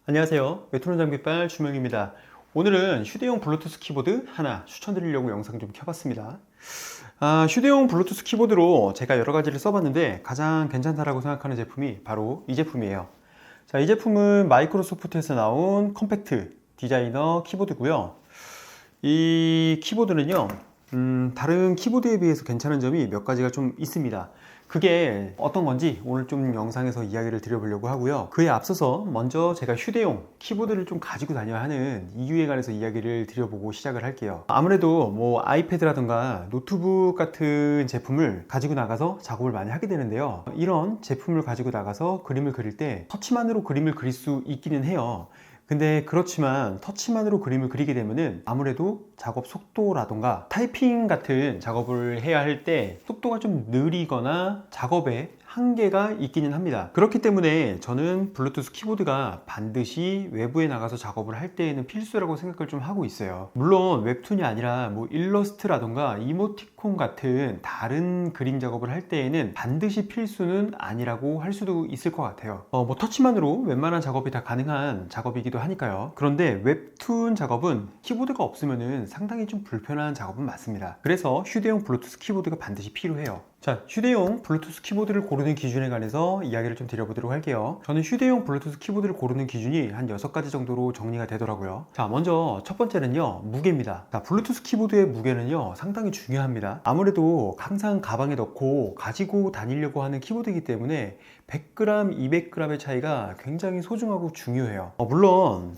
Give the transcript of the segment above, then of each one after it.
안녕하세요. 웹툰 장비빨 주명입니다. 오늘은 휴대용 블루투스 키보드 하나 추천드리려고 영상 좀 켜봤습니다. 휴대용 블루투스 키보드로 제가 여러 가지를 써봤는데 가장 괜찮다라고 생각하는 제품이 바로 이 제품이에요. 자, 이 제품은 마이크로소프트에서 나온 컴팩트 디자이너 키보드고요. 이 키보드는요, 다른 키보드에 비해서 괜찮은 점이 몇 가지가 좀 있습니다. 그게 어떤 건지 오늘 좀 영상에서 이야기를 드려보려고 하고요. 그에 앞서서 먼저 제가 휴대용 키보드를 좀 가지고 다녀야 하는 이유에 관해서 이야기를 드려보고 시작을 할게요. 아무래도 뭐 아이패드라든가 노트북 같은 제품을 가지고 나가서 작업을 많이 하게 되는데요. 이런 제품을 가지고 나가서 그림을 그릴 때 터치만으로 그림을 그릴 수 있기는 해요. 근데 그렇지만 터치만으로 그림을 그리게 되면은 아무래도 작업 속도라던가 타이핑 같은 작업을 해야 할 때 속도가 좀 느리거나 작업에 한계가 있기는 합니다. 그렇기 때문에 저는 블루투스 키보드가 반드시 외부에 나가서 작업을 할 때에는 필수라고 생각을 좀 하고 있어요. 물론 웹툰이 아니라 뭐 일러스트라던가 이모티콘 같은 다른 그림 작업을 할 때에는 반드시 필수는 아니라고 할 수도 있을 것 같아요. 뭐 터치만으로 웬만한 작업이 다 가능한 작업이기도 하니까요. 그런데 웹툰 작업은 키보드가 없으면 상당히 좀 불편한 작업은 맞습니다. 그래서 휴대용 블루투스 키보드가 반드시 필요해요. 자, 휴대용 블루투스 키보드를 고르는 기준에 관해서 이야기를 좀 드려보도록 할게요. 저는 휴대용 블루투스 키보드를 고르는 기준이 한 6가지 정도로 정리가 되더라고요. 자, 먼저 첫 번째는요, 무게입니다. 자, 블루투스 키보드의 무게는요, 상당히 중요합니다. 아무래도 항상 가방에 넣고 가지고 다니려고 하는 키보드이기 때문에 100g, 200g의 차이가 굉장히 소중하고 중요해요. 물론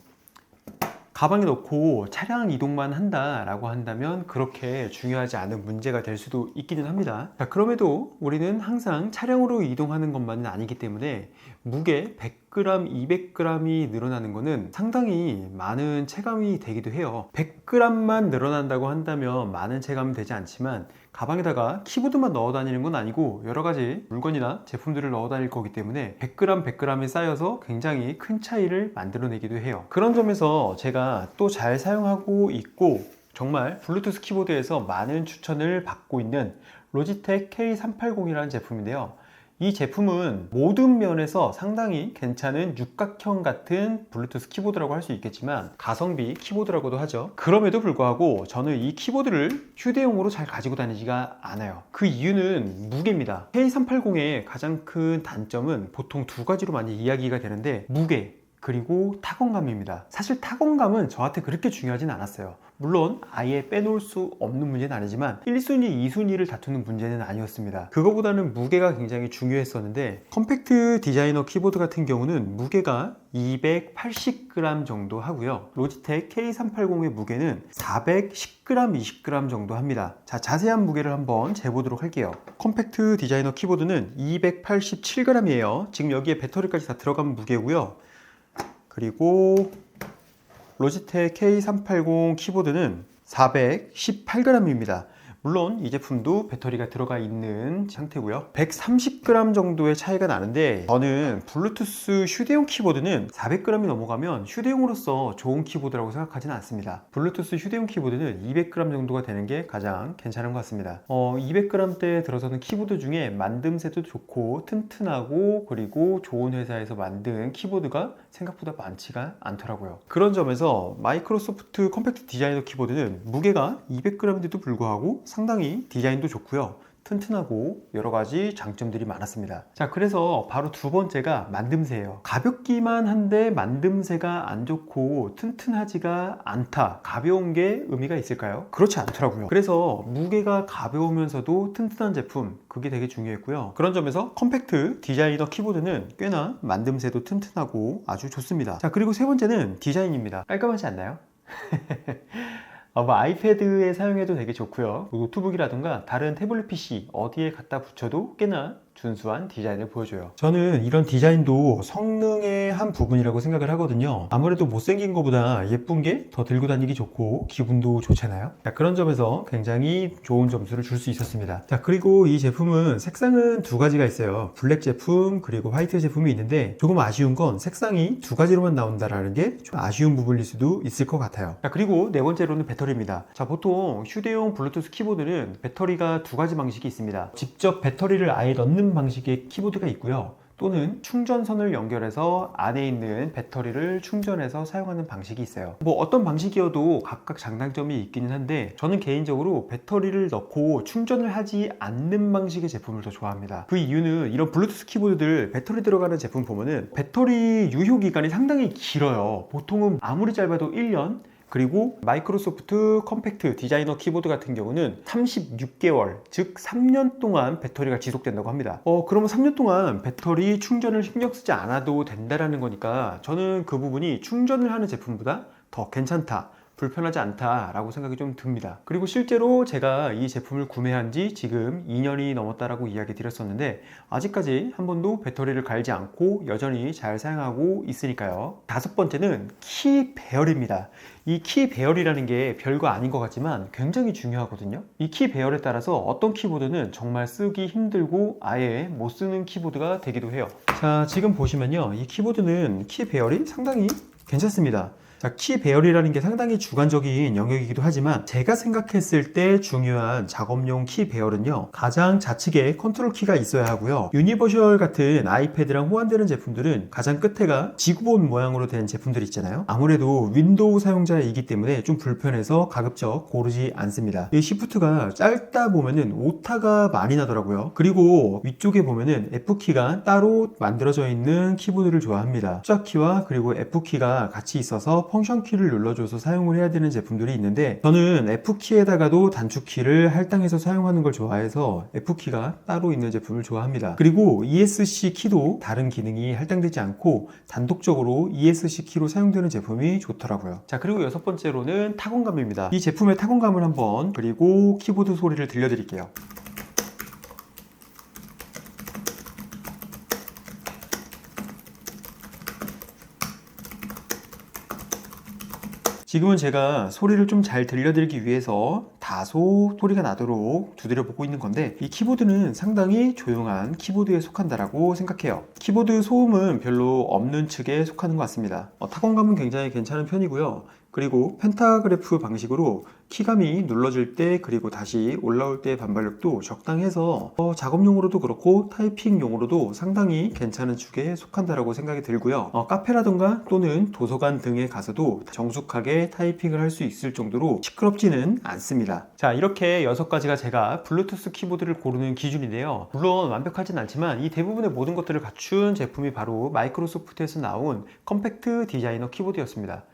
가방에 넣고 차량 이동만 한다라고 한다면 그렇게 중요하지 않은 문제가 될 수도 있기는 합니다. 자, 그럼에도 우리는 항상 차량으로 이동하는 것만은 아니기 때문에 무게 100g, 200g이 늘어나는 것은 상당히 많은 체감이 되기도 해요. 100g만 늘어난다고 한다면 많은 체감은 되지 않지만 가방에다가 키보드만 넣어 다니는 건 아니고 여러 가지 물건이나 제품들을 넣어 다닐 거기 때문에 100g, 100g이 쌓여서 굉장히 큰 차이를 만들어내기도 해요. 그런 점에서 제가 또 잘 사용하고 있고 정말 블루투스 키보드에서 많은 추천을 받고 있는 로지텍 K380이라는 제품인데요. 이 제품은 모든 면에서 상당히 괜찮은 육각형 같은 블루투스 키보드라고 할 수 있겠지만 가성비 키보드라고도 하죠. 그럼에도 불구하고 저는 이 키보드를 휴대용으로 잘 가지고 다니지가 않아요. 그 이유는 무게입니다. K380의 가장 큰 단점은 보통 두 가지로 많이 이야기가 되는데 무게 그리고 타건감입니다. 사실 타건감은 저한테 그렇게 중요하진 않았어요. 물론 아예 빼놓을 수 없는 문제는 아니지만 1순위, 2순위를 다투는 문제는 아니었습니다. 그거보다는 무게가 굉장히 중요했었는데 컴팩트 디자이너 키보드 같은 경우는 무게가 280g 정도 하고요. 로지텍 K380의 무게는 410g, 20g 정도 합니다. 자, 자세한 무게를 한번 재보도록 할게요. 컴팩트 디자이너 키보드는 287g이에요. 지금 여기에 배터리까지 다 들어간 무게고요. 그리고 로지텍 K380 키보드는 418g입니다. 물론 이 제품도 배터리가 들어가 있는 상태고요. 130g 정도의 차이가 나는데 저는 블루투스 휴대용 키보드는 400g이 넘어가면 휴대용으로서 좋은 키보드라고 생각하지는 않습니다. 블루투스 휴대용 키보드는 200g 정도가 되는 게 가장 괜찮은 것 같습니다. 200g대에 들어서는 키보드 중에 만듦새도 좋고 튼튼하고 그리고 좋은 회사에서 만든 키보드가 생각보다 많지가 않더라고요. 그런 점에서 마이크로소프트 컴팩트 디자이너 키보드는 무게가 200g인데도 불구하고 상당히 디자인도 좋고요. 튼튼하고 여러 가지 장점들이 많았습니다. 자, 그래서 바로 두 번째가 만듦새예요. 가볍기만 한데 만듦새가 안 좋고 튼튼하지가 않다. 가벼운 게 의미가 있을까요? 그렇지 않더라고요. 그래서 무게가 가벼우면서도 튼튼한 제품, 그게 되게 중요했고요. 그런 점에서 컴팩트 디자이너 키보드는 꽤나 만듦새도 튼튼하고 아주 좋습니다. 자, 그리고 세 번째는 디자인입니다. 깔끔하지 않나요? 아이패드에 사용해도 되게 좋고요. 노트북이라든가 다른 태블릿 PC 어디에 갖다 붙여도 꽤나 준수한 디자인을 보여줘요. 저는 이런 디자인도 성능의 한 부분이라고 생각을 하거든요. 아무래도 못생긴 것보다 예쁜 게 더 들고 다니기 좋고 기분도 좋잖아요. 자, 그런 점에서 굉장히 좋은 점수를 줄 수 있었습니다. 자, 그리고 이 제품은 색상은 두 가지가 있어요. 블랙 제품 그리고 화이트 제품이 있는데 조금 아쉬운 건 색상이 두 가지로만 나온다라는 게 좀 아쉬운 부분일 수도 있을 것 같아요. 자, 그리고 네 번째로는 배터리입니다. 자, 보통 휴대용 블루투스 키보드는 배터리가 두 가지 방식이 있습니다. 직접 배터리를 아예 넣는 방식의 키보드가 있고요. 또는 충전선을 연결해서 안에 있는 배터리를 충전해서 사용하는 방식이 있어요. 뭐 어떤 방식이어도 각각 장단점이 있기는 한데 저는 개인적으로 배터리를 넣고 충전을 하지 않는 방식의 제품을 더 좋아합니다. 그 이유는 이런 블루투스 키보드들 배터리 들어가는 제품 보면은 배터리 유효 기간이 상당히 길어요. 보통은 아무리 짧아도 1년, 그리고 마이크로소프트 컴팩트 디자이너 키보드 같은 경우는 36개월, 즉 3년 동안 배터리가 지속된다고 합니다. 그러면 3년 동안 배터리 충전을 신경 쓰지 않아도 된다라는 거니까 저는 그 부분이 충전을 하는 제품보다 더 괜찮다, 불편하지 않다라고 생각이 좀 듭니다. 그리고 실제로 제가 이 제품을 구매한 지 지금 2년이 넘었다라고 이야기 드렸었는데 아직까지 한 번도 배터리를 갈지 않고 여전히 잘 사용하고 있으니까요. 다섯 번째는 키 배열입니다. 이 키 배열이라는 게 별거 아닌 것 같지만 굉장히 중요하거든요. 이 키 배열에 따라서 어떤 키보드는 정말 쓰기 힘들고 아예 못 쓰는 키보드가 되기도 해요. 자, 지금 보시면요, 이 키보드는 키 배열이 상당히 괜찮습니다. 자, 키 배열이라는 게 상당히 주관적인 영역이기도 하지만 제가 생각했을 때 중요한 작업용 키 배열은요, 가장 좌측에 컨트롤 키가 있어야 하고요, 유니버셜 같은 아이패드랑 호환되는 제품들은 가장 끝에가 지구본 모양으로 된 제품들 있잖아요. 아무래도 윈도우 사용자이기 때문에 좀 불편해서 가급적 고르지 않습니다. 이 시프트가 짧다 보면은 오타가 많이 나더라고요. 그리고 위쪽에 보면은 F키가 따로 만들어져 있는 키보드를 좋아합니다. 숫자키와 그리고 F키가 같이 있어서 펑션 키를 눌러줘서 사용을 해야 되는 제품들이 있는데 저는 F키에다가도 단축키를 할당해서 사용하는 걸 좋아해서 F키가 따로 있는 제품을 좋아합니다. 그리고 ESC 키도 다른 기능이 할당되지 않고 단독적으로 ESC 키로 사용되는 제품이 좋더라고요. 자, 그리고 여섯 번째로는 타건감입니다. 이 제품의 타건감을 한번, 그리고 키보드 소리를 들려드릴게요. 지금은 제가 소리를 좀 잘 들려드리기 위해서 다소 소리가 나도록 두드려 보고 있는 건데 이 키보드는 상당히 조용한 키보드에 속한다라고 생각해요. 키보드 소음은 별로 없는 측에 속하는 것 같습니다. 타건감은 굉장히 괜찮은 편이고요. 그리고 펜타그래프 방식으로 키감이 눌러질 때 그리고 다시 올라올 때 반발력도 적당해서 작업용으로도 그렇고 타이핑용으로도 상당히 괜찮은 축에 속한다라고 생각이 들고요. 카페라던가 또는 도서관 등에 가서도 정숙하게 타이핑을 할 수 있을 정도로 시끄럽지는 않습니다. 자, 이렇게 6가지가 제가 블루투스 키보드를 고르는 기준인데요. 물론 완벽하진 않지만 이 대부분의 모든 것들을 갖춘 제품이 바로 마이크로소프트에서 나온 컴팩트 디자이너 키보드였습니다.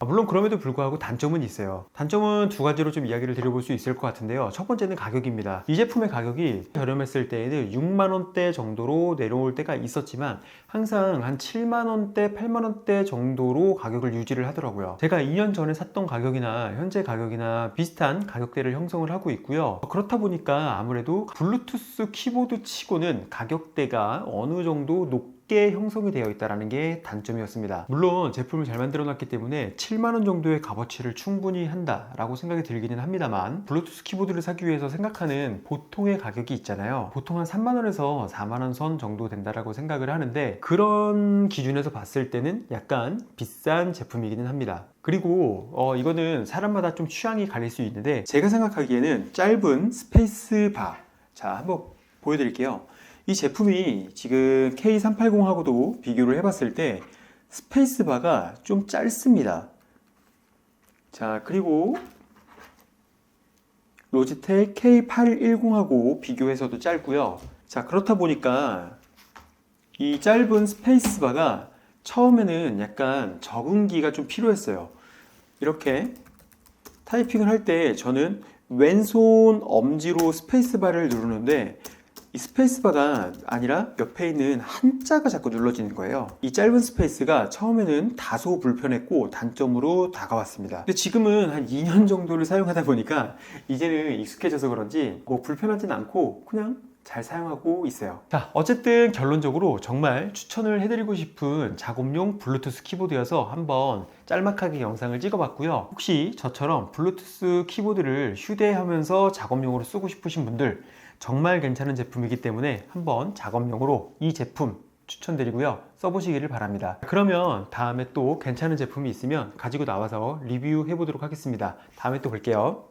물론 그럼에도 불구하고 단점은 있어요. 단점은 두 가지로 좀 이야기를 드려볼 수 있을 것 같은데요. 첫 번째는 가격입니다. 이 제품의 가격이 저렴했을 때에는 6만원대 정도로 내려올 때가 있었지만 항상 한 7만원대, 8만원대 정도로 가격을 유지를 하더라고요. 제가 2년 전에 샀던 가격이나 현재 가격이나 비슷한 가격대를 형성을 하고 있고요. 그렇다 보니까 아무래도 블루투스 키보드 치고는 가격대가 어느 정도 높게 형성이 되어 있다는 게 단점이었습니다. 물론 제품을 잘 만들어 놨기 때문에 7만원 정도의 값어치를 충분히 한다라고 생각이 들기는 합니다만 블루투스 키보드를 사기 위해서 생각하는 보통의 가격이 있잖아요. 보통 한 3만원에서 4만원 선 정도 된다라고 생각을 하는데 그런 기준에서 봤을 때는 약간 비싼 제품이기는 합니다. 그리고 이거는 사람마다 좀 취향이 갈릴 수 있는데 제가 생각하기에는 짧은 스페이스바, 자, 한번 보여드릴게요. 이 제품이 지금 K380하고도 비교를 해봤을 때 스페이스바가 좀 짧습니다. 자, 그리고 로지텍 K810하고 비교해서도 짧고요. 자, 그렇다 보니까 이 짧은 스페이스바가 처음에는 약간 적응기가 좀 필요했어요. 이렇게 타이핑을 할 때 저는 왼손 엄지로 스페이스바를 누르는데 이 스페이스바가 아니라 옆에 있는 한자가 자꾸 눌러지는 거예요. 이 짧은 스페이스가 처음에는 다소 불편했고 단점으로 다가왔습니다. 근데 지금은 한 2년 정도를 사용하다 보니까 이제는 익숙해져서 그런지 뭐 불편하진 않고 그냥 잘 사용하고 있어요. 자, 어쨌든 결론적으로 정말 추천을 해드리고 싶은 작업용 블루투스 키보드여서 한번 짤막하게 영상을 찍어봤고요. 혹시 저처럼 블루투스 키보드를 휴대하면서 작업용으로 쓰고 싶으신 분들 정말 괜찮은 제품이기 때문에 한번 작업용으로 이 제품 추천드리고요. 써보시기를 바랍니다. 그러면 다음에 또 괜찮은 제품이 있으면 가지고 나와서 리뷰해 보도록 하겠습니다. 다음에 또 볼게요.